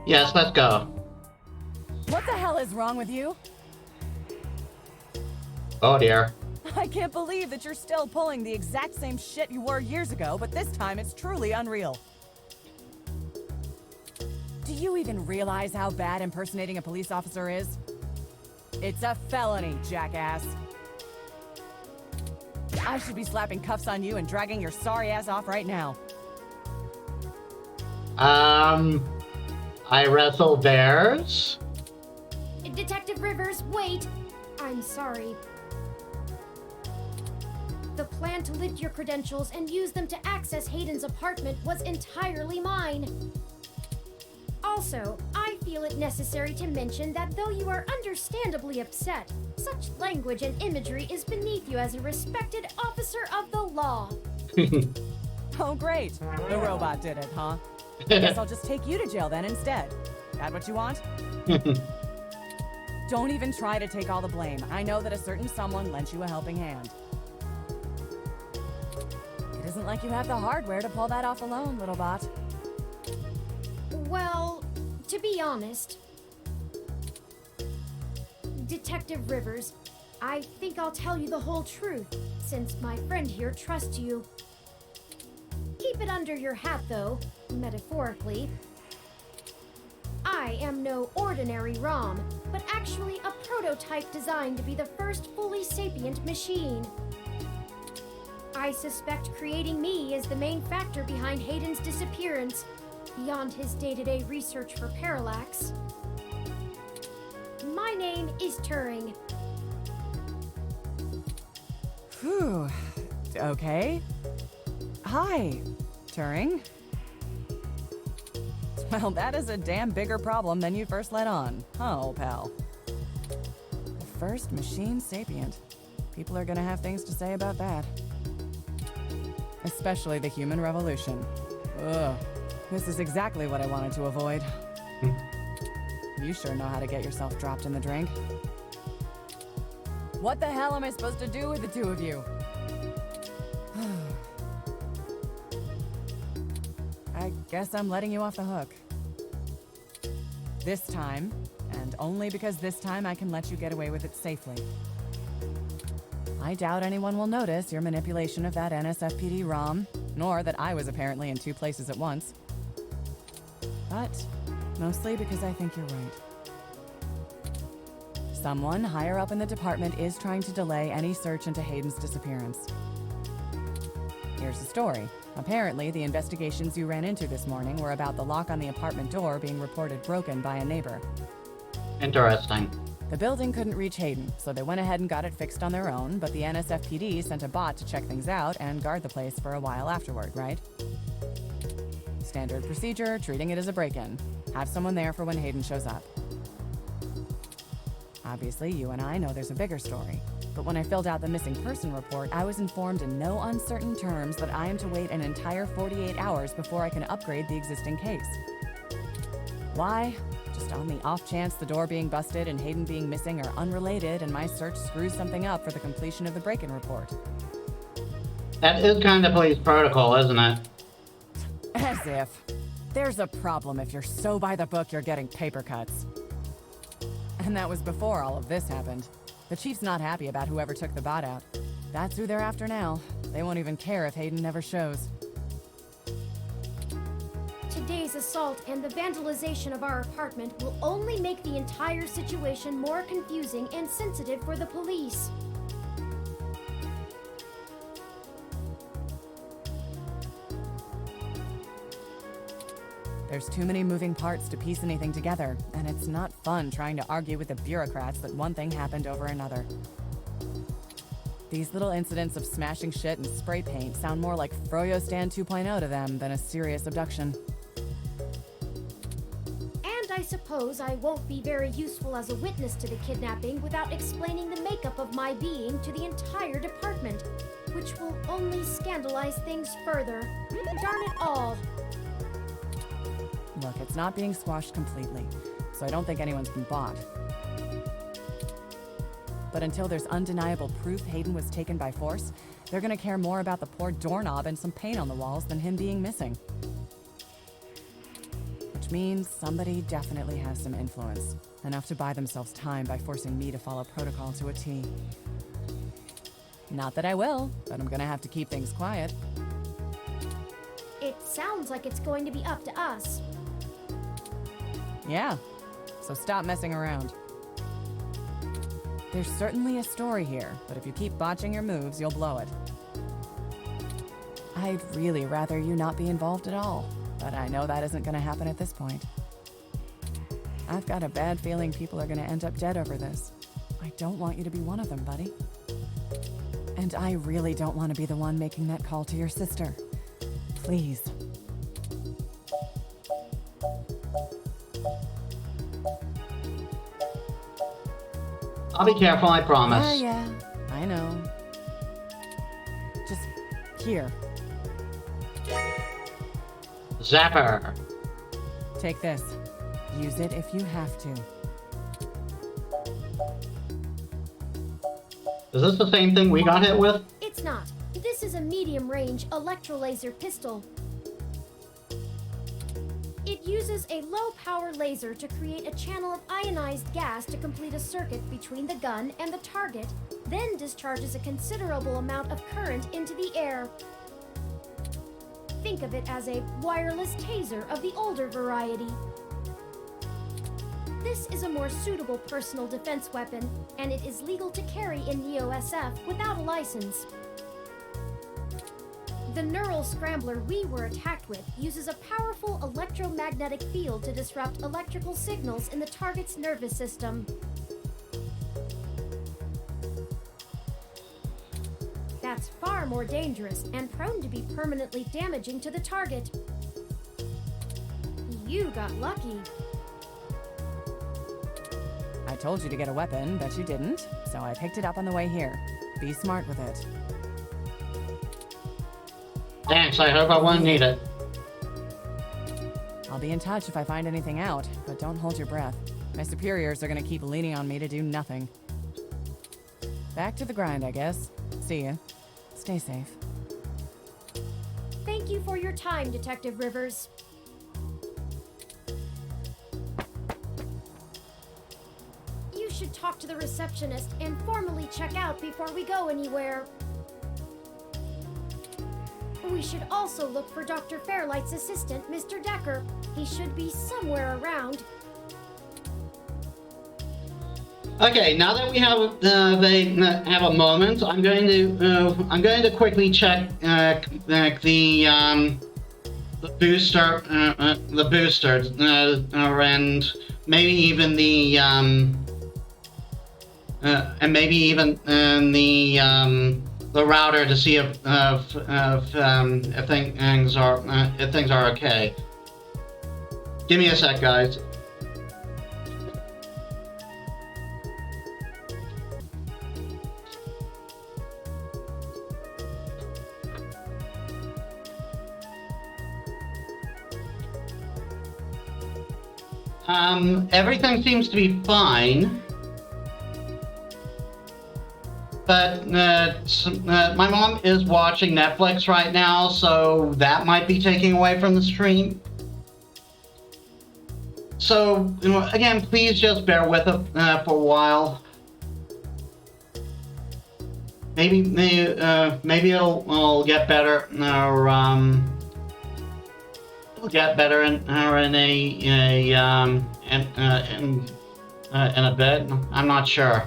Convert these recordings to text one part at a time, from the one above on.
Yes, let's go. What the hell is wrong with you? Oh dear. I can't believe that you're still pulling the exact same shit you were years ago, but this time it's truly unreal. Do you even realize how bad impersonating a police officer is? It's a felony, jackass. I should be slapping cuffs on you and dragging your sorry ass off right now. I wrestle bears. Detective Rivers, wait! I'm sorry. The plan to lift your credentials and use them to access Hayden's apartment was entirely mine. Also, I feel it necessary to mention that though you are understandably upset, such language and imagery is beneath you as a respected officer of the law. Oh, great. The robot did it, huh? Guess I'll just take you to jail then instead. That what you want? Don't even try to take all the blame. I know that a certain someone lent you a helping hand. It isn't like you have the hardware to pull that off alone, little bot. Well, to be honest, Detective Rivers, I think I'll tell you the whole truth, since my friend here trusts you. Keep it under your hat, though, metaphorically. I am no ordinary ROM, but actually a prototype designed to be the first fully sapient machine. I suspect creating me is the main factor behind Hayden's disappearance, beyond his day-to-day research for parallax. My name is Turing. Whew. Okay. Hi, Turing. Well, that is a damn bigger problem than you first let on, huh, old pal? The first machine sapient. People are gonna have things to say about that. Especially the human revolution. Ugh. This is exactly what I wanted to avoid. You sure know how to get yourself dropped in the drink. What the hell am I supposed to do with the two of you? I guess I'm letting you off the hook. This time, and only because this time I can let you get away with it safely. I doubt anyone will notice your manipulation of that NSFPD ROM, nor that I was apparently in two places at once. But mostly because I think you're right. Someone higher up in the department is trying to delay any search into Hayden's disappearance. Here's the story. Apparently, the investigations you ran into this morning were about the lock on the apartment door being reported broken by a neighbor. Interesting. The building couldn't reach Hayden, so they went ahead and got it fixed on their own, but the NSFPD sent a bot to check things out and guard the place for a while afterward, right? Standard procedure, treating it as a break-in. Have someone there for when Hayden shows up. Obviously, you and I know there's a bigger story. But when I filled out the missing person report, I was informed in no uncertain terms that I am to wait an entire 48 hours before I can upgrade the existing case. Why? Just on the off chance the door being busted and Hayden being missing are unrelated and my search screws something up for the completion of the break-in report. That is kind of police protocol, isn't it? As if. There's a problem if you're so by the book you're getting paper cuts. And that was before all of this happened. The chief's not happy about whoever took the bot out. That's who they're after now. They won't even care if Hayden never shows. Today's assault and the vandalization of our apartment will only make the entire situation more confusing and sensitive for the police. There's too many moving parts to piece anything together, and it's not fun trying to argue with the bureaucrats that one thing happened over another. These little incidents of smashing shit and spray paint sound more like Froyo Stand 2.0 to them than a serious abduction. And I suppose I won't be very useful as a witness to the kidnapping without explaining the makeup of my being to the entire department, which will only scandalize things further. Darn it all. Look, it's not being squashed completely, so I don't think anyone's been bought. But until there's undeniable proof Hayden was taken by force, they're gonna care more about the poor doorknob and some paint on the walls than him being missing. Which which means somebody definitely has some influence. Enough to buy themselves time by forcing me to follow protocol to a T. Not that I will, but I'm gonna have to keep things quiet. It sounds like it's going to be up to us. Yeah, so stop messing around. There's certainly a story here, but if you keep botching your moves, you'll blow it. I'd really rather you not be involved at all, but I know that isn't gonna happen at this point. I've got a bad feeling people are gonna end up dead over this. I don't want you to be one of them, buddy. And I really don't want to be the one making that call to your sister. Please. I'll be careful, I promise. Yeah, I know. Just here. Zapper. Take this. Use it if you have to. Is this the same thing we got hit with? It's not. This is a medium-range electrolaser pistol. It uses a low-power laser to create a channel of ionized gas to complete a circuit between the gun and the target, then discharges a considerable amount of current into the air. Think of it as a wireless taser of the older variety. This is a more suitable personal defense weapon, and it is legal to carry in NeoSF without a license. The neural scrambler we were attacked with uses a powerful electromagnetic field to disrupt electrical signals in the target's nervous system. That's far more dangerous and prone to be permanently damaging to the target. You got lucky. I told you to get a weapon, but you didn't, so I picked it up on the way here. Be smart with it. Thanks, I hope I won't need it. I'll be in touch if I find anything out, but don't hold your breath. My superiors are gonna keep leaning on me to do nothing. Back to the grind, I guess. See ya. Stay safe. Thank you for your time, Detective Rivers. You should talk to the receptionist and formally check out before we go anywhere. We should also look for Dr. Fairlight's assistant, Mr. Decker. He should be somewhere around. Okay, now that we have they have a moment, I'm going to quickly check the booster, and maybe even the the router to see if things are okay. Give me a sec, guys. Everything seems to be fine. But my mom is watching Netflix right now, so that might be taking away from the stream. So, again, please just bear with it for a while. Maybe it'll get better, or it'll get better in a bit. I'm not sure.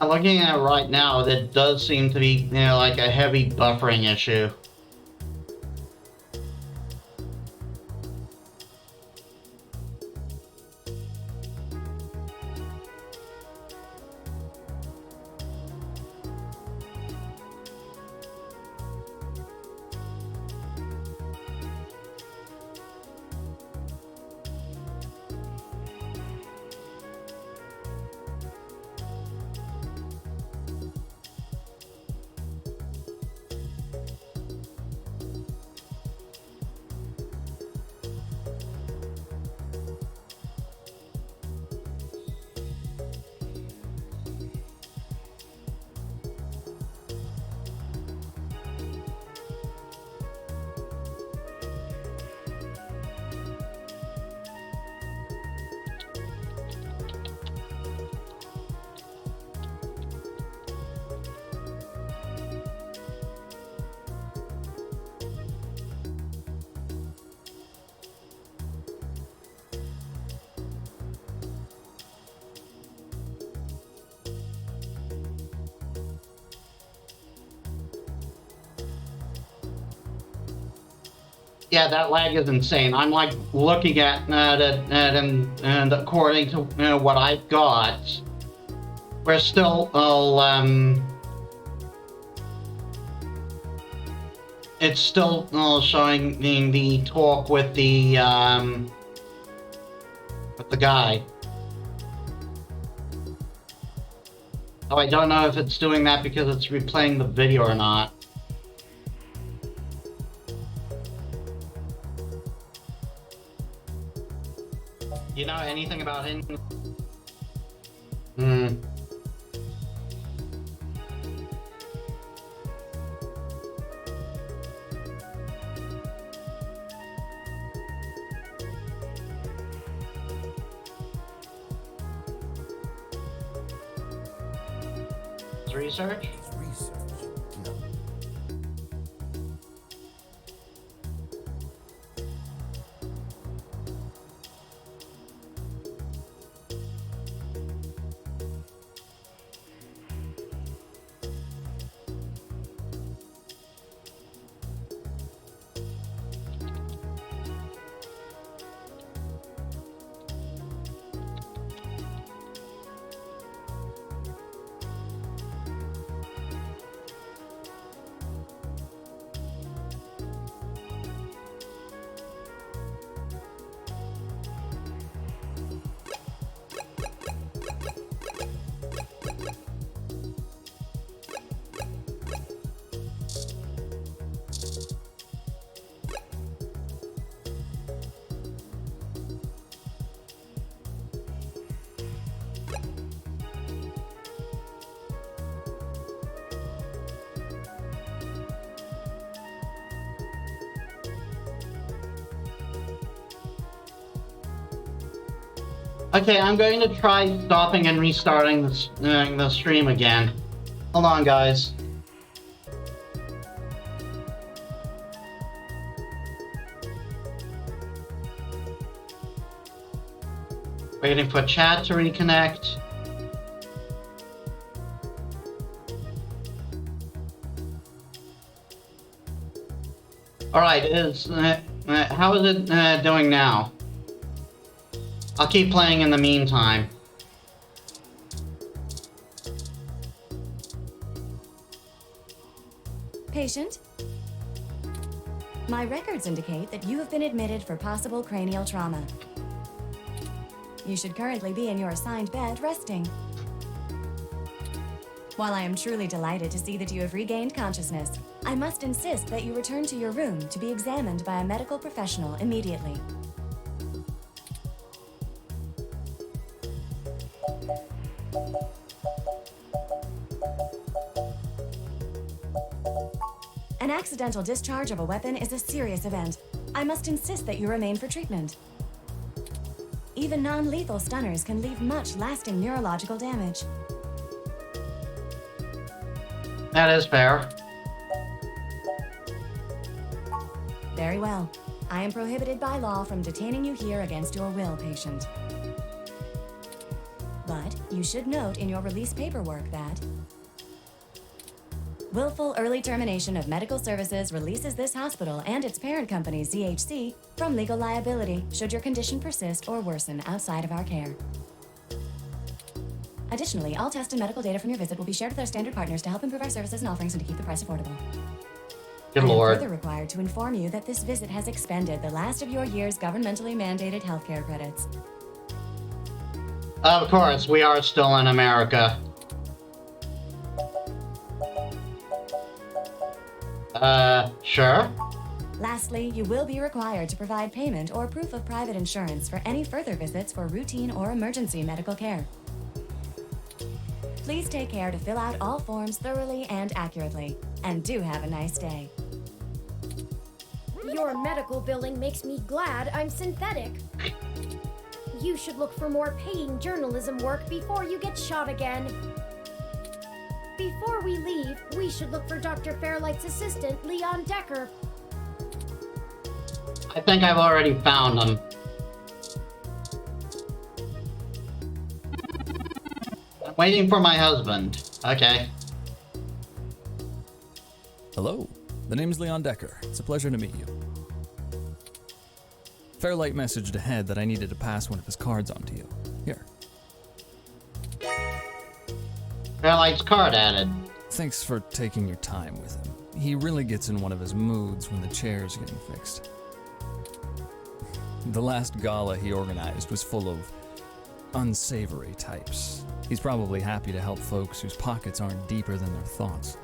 Looking at it right now, there does seem to be, like a heavy buffering issue. Yeah, that lag is insane. I'm like looking at it, and according to what I've got, we're still it's still showing the talk with the guy. Oh, I don't know if it's doing that because it's replaying the video or not. You know anything about him? Research? No. Okay, I'm going to try stopping and restarting the stream again. Hold on, guys. Waiting for chat to reconnect. Alright, how is it doing now? I'll keep playing in the meantime. Patient? My records indicate that you have been admitted for possible cranial trauma. You should currently be in your assigned bed, resting. While I am truly delighted to see that you have regained consciousness, I must insist that you return to your room to be examined by a medical professional immediately. An accidental discharge of a weapon is a serious event. I must insist that you remain for treatment. Even non-lethal stunners can leave much lasting neurological damage. That is fair. Very well. I am prohibited by law from detaining you here against your will, patient. But You should note in your release paperwork that willful early termination of medical services releases this hospital and its parent company, ZHC, from legal liability should your condition persist or worsen outside of our care. Additionally, all test and medical data from your visit will be shared with our standard partners to help improve our services and offerings and to keep the price affordable. Good I am lord. further required to inform you that this visit has expended the last of your year's governmentally mandated healthcare credits. Of course, we are still in America. Sure. Lastly, you will be required to provide payment or proof of private insurance for any further visits for routine or emergency medical care. Please take care to fill out all forms thoroughly and accurately. And do have a nice day. Your medical billing makes me glad I'm synthetic. You should look for more paying journalism work before you get shot again. Before we leave, we should look for Dr. Fairlight's assistant, Leon Decker. I think I've already found them. I'm waiting for my husband. Okay. Hello, the name's Leon Decker. It's a pleasure to meet you. Fairlight messaged ahead that I needed to pass one of his cards on to you. Here. Fairlight's card added. Thanks for taking your time with him. He really gets in one of his moods when the chair's getting fixed. The last gala he organized was full of unsavory types. He's probably happy to help folks whose pockets aren't deeper than their thoughts.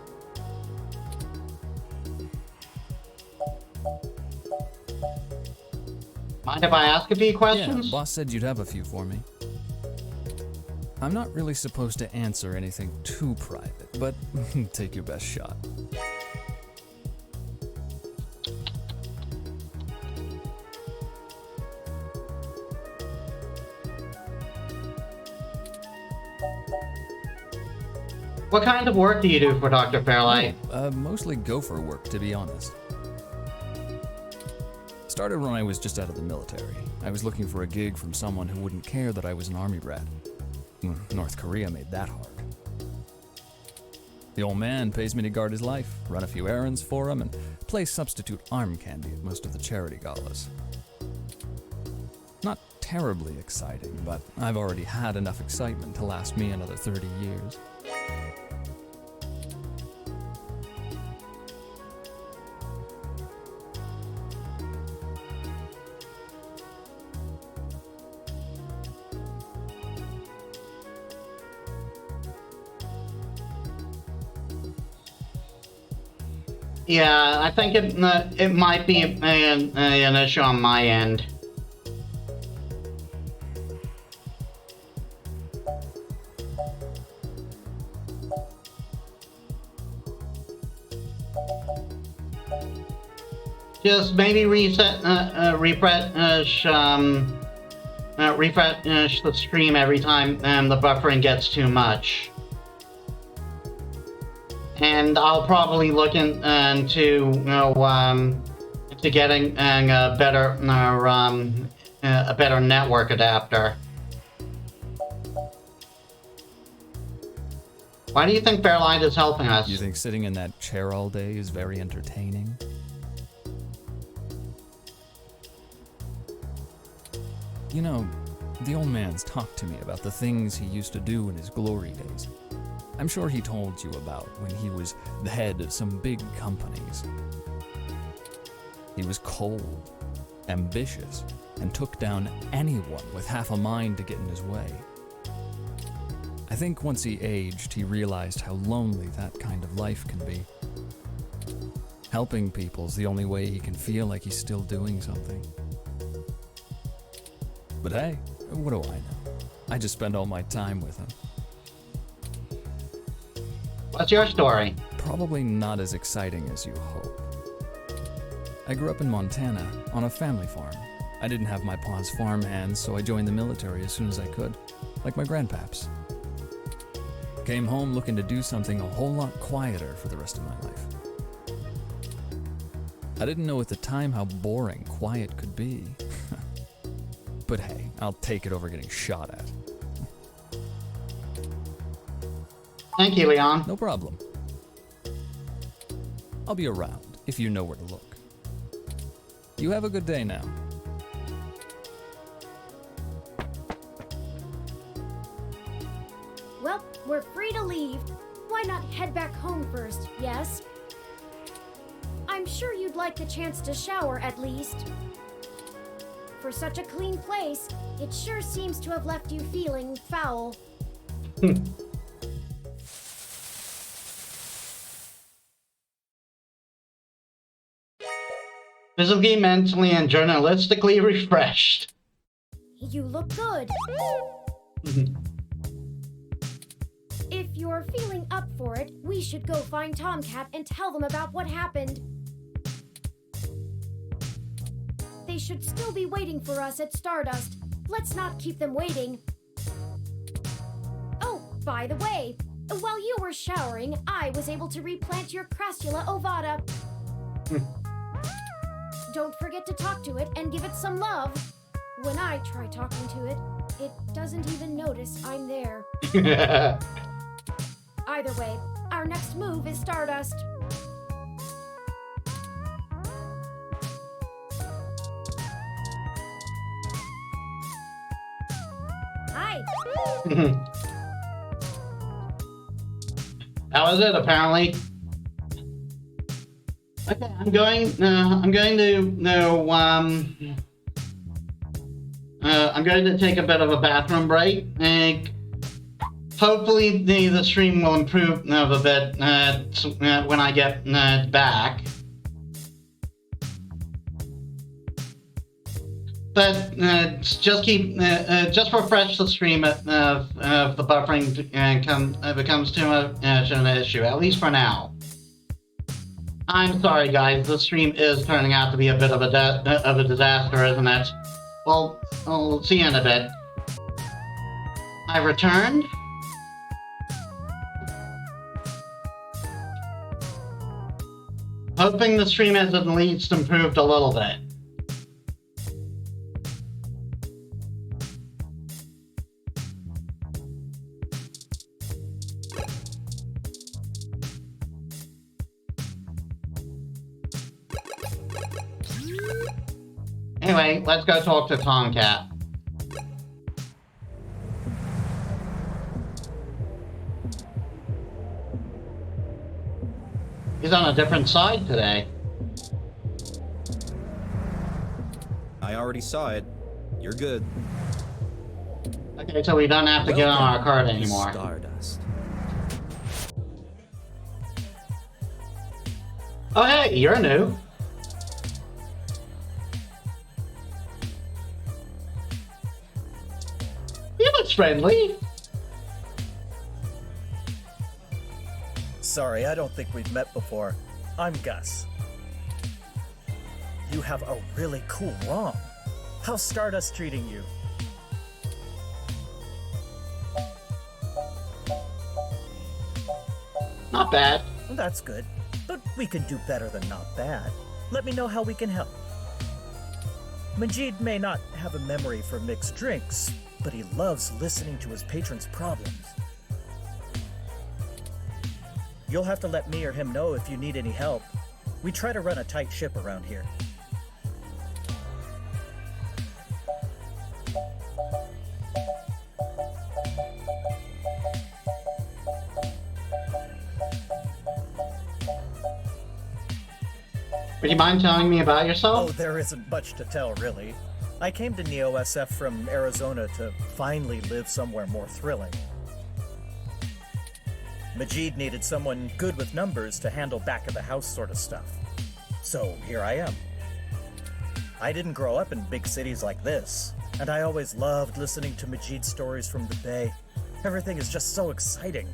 Mind if I ask a few questions? Yeah, boss said you'd have a few for me. I'm not really supposed to answer anything too private, but take your best shot. What kind of work do you do for Dr. Fairlight? Mostly gopher work, to be honest. Started when I was just out of the military. I was looking for a gig from someone who wouldn't care that I was an army brat. North Korea made that hard. The old man pays me to guard his life, run a few errands for him, and play substitute arm candy at most of the charity galas. Not terribly exciting, but I've already had enough excitement to last me another 30 years. Yeah, I think it might be an issue on my end. Just maybe refresh the stream every time the buffering gets too much. And I'll probably look into getting a better network adapter. Why do you think Fairlight is helping us? You think sitting in that chair all day is very entertaining? You know, the old man's talked to me about the things he used to do in his glory days. I'm sure he told you about when he was the head of some big companies. He was cold, ambitious, and took down anyone with half a mind to get in his way. I think once he aged, he realized how lonely that kind of life can be. Helping people's the only way he can feel like he's still doing something. But hey, what do I know? I just spend all my time with him. What's your story? Probably not as exciting as you hope. I grew up in Montana, on a family farm. I didn't have my pa's farm hands, so I joined the military as soon as I could, like my grandpaps. Came home looking to do something a whole lot quieter for the rest of my life. I didn't know at the time how boring quiet could be. But hey, I'll take it over getting shot at. Thank you, Leon. No problem. I'll be around if you know where to look. You have a good day now. Well, we're free to leave. Why not head back home first, yes? I'm sure you'd like the chance to shower at least. For such a clean place, it sure seems to have left you feeling foul. Physically, mentally, and journalistically refreshed. You look good. If you're feeling up for it, we should go find Tomcat and tell them about what happened. They should still be waiting for us at Stardust. Let's not keep them waiting. Oh, by the way, while you were showering, I was able to replant your Crassula ovata. Don't forget to talk to it and give it some love. When I try talking to it, it doesn't even notice I'm there. Either way, our next move is Stardust. Hi. That was it, apparently. Okay, I'm going to take a bit of a bathroom break. Hopefully the stream will improve a bit when I get back. But just refresh the stream if the buffering becomes too much an issue, at least for now. I'm sorry, guys. The stream is turning out to be a bit of a disaster, isn't it? Well, we'll see you in a bit. I returned. Hoping the stream has at least improved a little bit. Anyway, let's go talk to Tomcat. He's on a different side today. I already saw it. You're good. Okay, so we don't have to get on our card anymore. Stardust. Oh hey, you're new. He looks friendly. Sorry, I don't think we've met before. I'm Gus. You have a really cool ROM. How's Stardust treating you? Not bad. Well, that's good. But we can do better than not bad. Let me know how we can help. Majid may not have a memory for mixed drinks, but he loves listening to his patrons' problems. You'll have to let me or him know if you need any help. We try to run a tight ship around here. Would you mind telling me about Oh, yourself? there isn't much to tell, really. I came to Neo SF from Arizona to finally live somewhere more thrilling. Majid needed someone good with numbers to handle back-of-the-house sort of stuff. So here I am. I didn't grow up in big cities like this, and I always loved listening to Majid's stories from the Bay. Everything is just so exciting.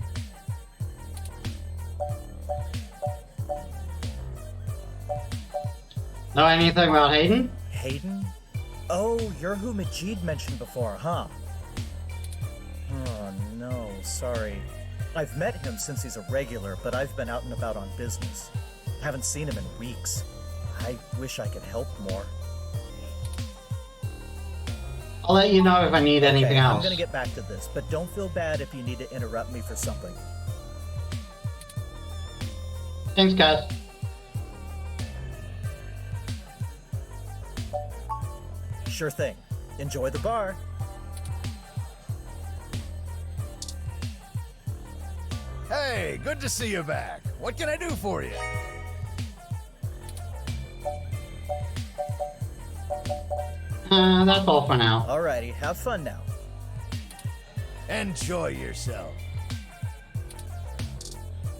Know anything about Hayden? Hayden? Oh, you're who Majid mentioned before, huh? Oh no, sorry. I've met him since he's a regular, but I've been out and about on business. Haven't seen him in weeks. I wish I could help more. I'll let you know if I need anything Okay, I'm else. gonna get back to this, but don't feel bad if you need to interrupt me for something. Thanks, guys. Sure thing. Enjoy the bar. Hey, good to see you back. What can I do for you? That's all for now. Alrighty, have fun now. Enjoy yourself.